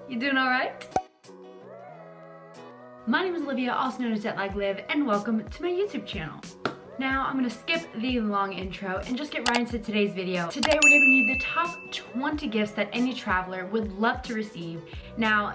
You doing alright? My name is Olivia, also known as Jetlag Live, and welcome to my YouTube channel. Now, I'm gonna skip the long intro and just get right into today's video. Today, we're giving you the top 20 gifts that any traveler would love to receive. Now,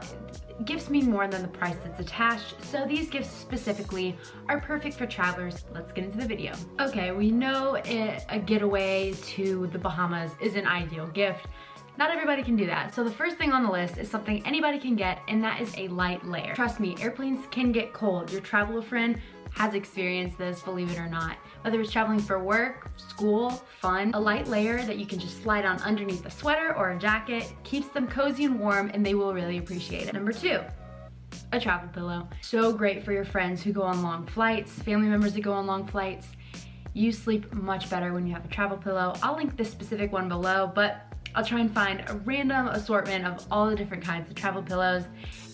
gifts mean more than the price that's attached, so these gifts specifically are perfect for travelers. Let's get into the video. Okay, we know a getaway to the Bahamas is an ideal gift. Not everybody can do that. So the first thing on the list is something anybody can get, and that is a light layer. Trust me, airplanes can get cold. Your traveler friend has experienced this, believe it or not. Whether it's traveling for work, school, fun, a light layer that you can just slide on underneath a sweater or a jacket keeps them cozy and warm, and they will really appreciate it. Number 2, a travel pillow. So great for your friends who go on long flights, family members that go on long flights. You sleep much better when you have a travel pillow. I'll link this specific one below, but I'll try and find a random assortment of all the different kinds of travel pillows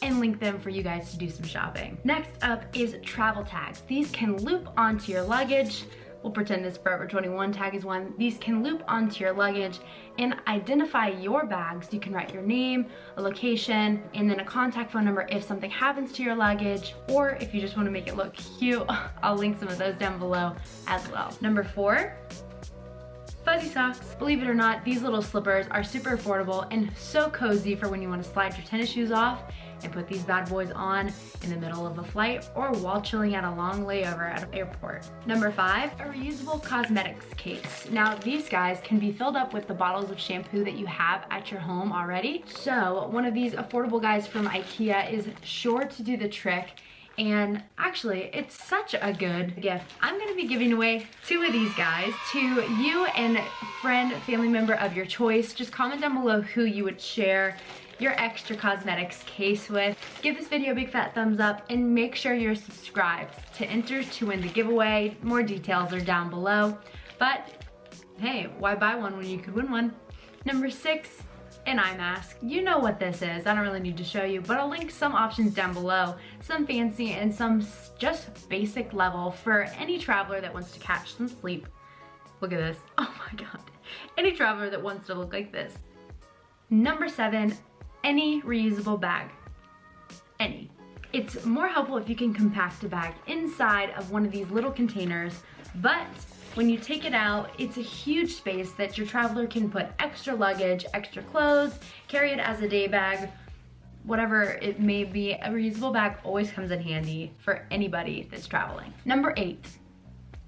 and link them for you guys to do some shopping. Next up is travel tags. These can loop onto your luggage. We'll pretend this Forever 21 tag is one. These can loop onto your luggage and identify your bags. You can write your name, a location, and then a contact phone number if something happens to your luggage, or if you just want to make it look cute, I'll link some of those down below as well. Number 4, fuzzy socks. Believe it or not, these little slippers are super affordable and so cozy for when you want to slide your tennis shoes off and put these bad boys on in the middle of a flight or while chilling at a long layover at an airport. Number 5, a reusable cosmetics case. Now these guys can be filled up with the bottles of shampoo that you have at your home already. So one of these affordable guys from IKEA is sure to do the trick. And actually, it's such a good gift. I'm gonna be giving away 2 of these guys to you and friend, family member of your choice. Just comment down below who you would share your extra cosmetics case with. Give this video a big fat thumbs up and make sure you're subscribed to enter to win the giveaway. More details are down below. But hey, why buy one when you could win one? Number 6, an eye mask. You know what this is. I don't really need to show you, but I'll link some options down below. Some fancy and some just basic level for any traveler that wants to catch some sleep. Look at this. Oh my God. Any traveler that wants to look like this. Number 7, any reusable bag. Any. It's more helpful if you can compact a bag inside of one of these little containers, but when you take it out, it's a huge space that your traveler can put extra luggage, extra clothes, carry it as a day bag, whatever it may be. A reusable bag always comes in handy for anybody that's traveling. Number 8,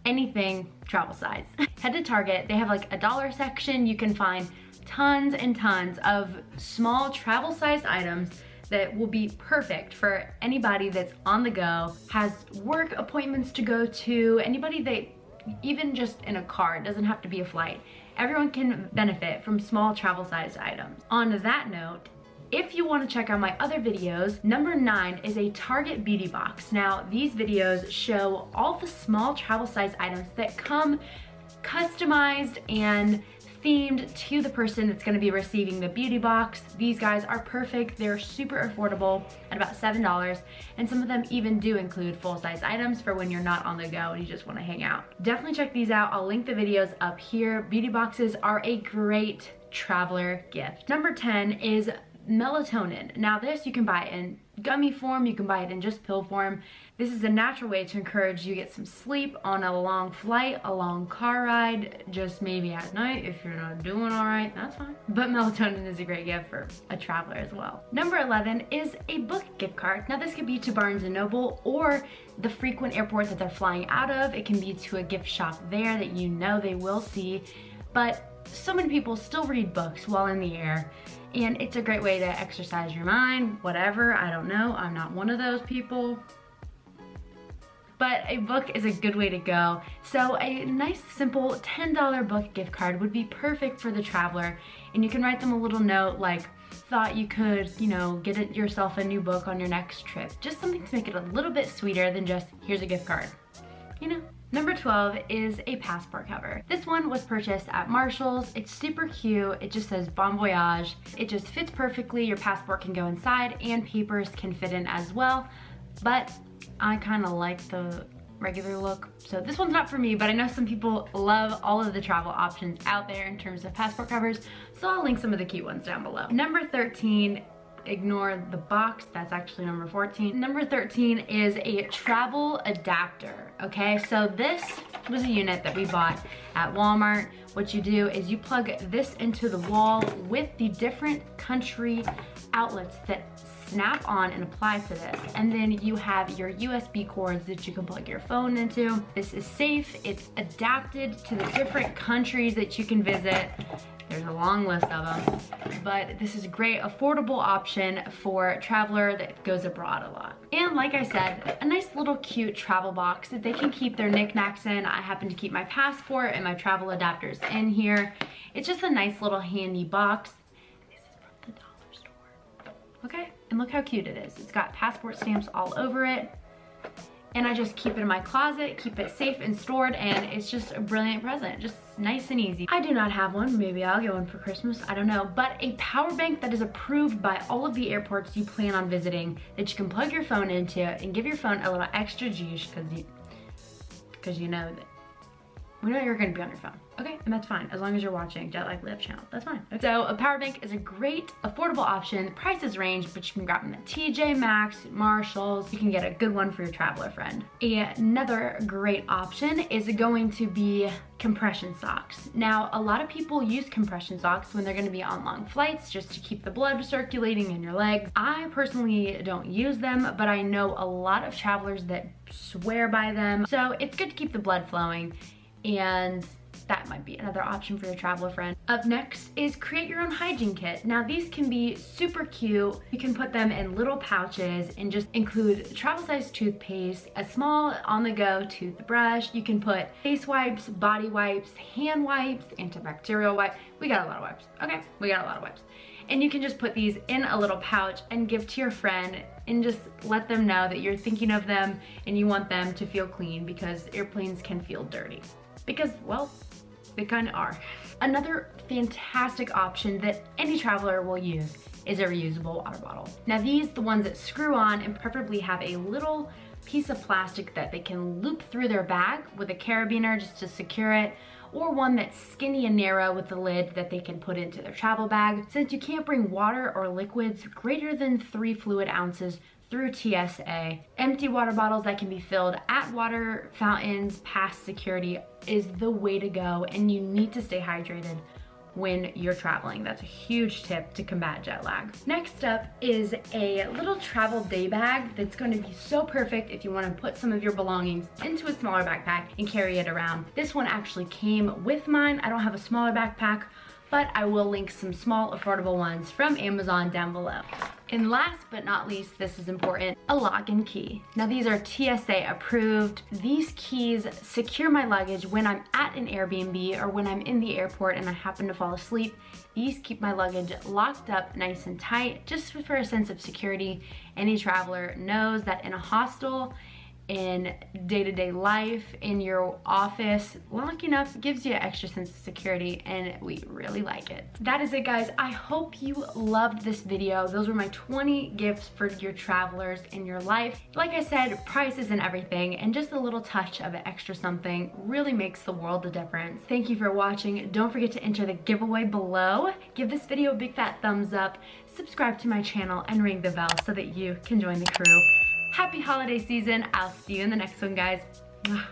anything travel size. Head to Target, they have like a dollar section. You can find tons and tons of small travel sized items that will be perfect for anybody that's on the go, has work appointments to go to, anybody that even just in a car, it doesn't have to be a flight. Everyone can benefit from small travel sized items. On that note, if you want to check out my other videos, number 9 is a Target beauty box. Now these videos show all the small travel sized items that come customized and themed to the person that's going to be receiving the beauty box. These guys are perfect. They're super affordable at about $7, and some of them even do include full-size items for when you're not on the go and you just want to hang out. Definitely check these out. I'll link the videos up here. Beauty boxes are a great traveler gift. Number 10 is melatonin. Now this you can buy in gummy form, you can buy it in just pill form. This is a natural way to encourage you to get some sleep on a long flight, a long car ride, just maybe at night if you're not doing all right, that's fine. But melatonin is a great gift for a traveler as well. Number 11 is a book gift card. Now this could be to Barnes & Noble or the frequent airport that they're flying out of. It can be to a gift shop there that you know they will see, but so many people still read books while in the air. And it's a great way to exercise your mind, whatever, I don't know. I'm not one of those people. But a book is a good way to go. So a nice, simple $10 book gift card would be perfect for the traveler. And you can write them a little note like, thought you could, you know, get yourself a new book on your next trip. Just something to make it a little bit sweeter than just, here's a gift card, you know? Number 12 is a passport cover. This one was purchased at Marshall's. It's super cute. It just says Bon Voyage. It just fits perfectly. Your passport can go inside and papers can fit in as well. But I kind of like the regular look. So this one's not for me, but I know some people love all of the travel options out there in terms of passport covers. So I'll link some of the cute ones down below. Number 13, ignore the box, that's actually number 14. Number 13 is a travel adapter, okay? So this was a unit that we bought at Walmart. What you do is you plug this into the wall with the different country outlets that snap on and apply to this, and then you have your USB cords that you can plug your phone into. This is safe, it's adapted to the different countries that you can visit. There's a long list of them, but this is a great affordable option for a traveler that goes abroad a lot. And like I said, a nice little cute travel box that they can keep their knickknacks in. I happen to keep my passport and my travel adapters in here. It's just a nice little handy box. This is from the dollar store. Okay, and look how cute it is. It's got passport stamps all over it. And I just keep it in my closet, keep it safe and stored, and it's just a brilliant present, just nice and easy. I do not have one, maybe I'll get one for Christmas, I don't know, but a power bank that is approved by all of the airports you plan on visiting that you can plug your phone into and give your phone a little extra juice because you know that we know you're gonna be on your phone. Okay, and that's fine, as long as you're watching Jetlag Live channel, that's fine. Okay. So a power bank is a great, affordable option. Prices range, but you can grab them at TJ Maxx, Marshalls. You can get a good one for your traveler friend. Another great option is going to be compression socks. Now, a lot of people use compression socks when they're gonna be on long flights just to keep the blood circulating in your legs. I personally don't use them, but I know a lot of travelers that swear by them. So it's good to keep the blood flowing, and that might be another option for your traveler friend. Up next is create your own hygiene kit. Now these can be super cute. You can put them in little pouches and just include travel size toothpaste, a small on-the-go toothbrush. You can put face wipes, body wipes, hand wipes, antibacterial wipes. We got a lot of wipes, okay? We got a lot of wipes. And you can just put these in a little pouch and give to your friend and just let them know that you're thinking of them and you want them to feel clean, because airplanes can feel dirty. Because, well, they kind of are. Another fantastic option that any traveler will use is a reusable water bottle. Now these, the ones that screw on, and preferably have a little piece of plastic that they can loop through their bag with a carabiner just to secure it, or one that's skinny and narrow with the lid that they can put into their travel bag. Since you can't bring water or liquids greater than 3 fluid ounces through TSA, empty water bottles that can be filled at water fountains past security is the way to go, and you need to stay hydrated when you're traveling. That's a huge tip to combat jet lag. Next up is a little travel day bag that's going to be so perfect if you want to put some of your belongings into a smaller backpack and carry it around. This one actually came with mine. I don't have a smaller backpack, but I will link some small affordable ones from Amazon down below. And last but not least, this is important, a lock and key. Now these are TSA approved. These keys secure my luggage when I'm at an Airbnb or when I'm in the airport and I happen to fall asleep. These keep my luggage locked up nice and tight, just for a sense of security. Any traveler knows that in a hostel, in day-to-day life, in your office, locking up gives you an extra sense of security, and we really like it. That is it, guys. I hope you loved this video. Those were my 20 gifts for your travelers in your life. Like I said, price isn't everything, and just a little touch of an extra something really makes the world a difference. Thank you for watching. Don't forget to enter the giveaway below. Give this video a big fat thumbs up, subscribe to my channel, and ring the bell so that you can join the crew. Happy holiday season. I'll see you in the next one, guys. Mwah.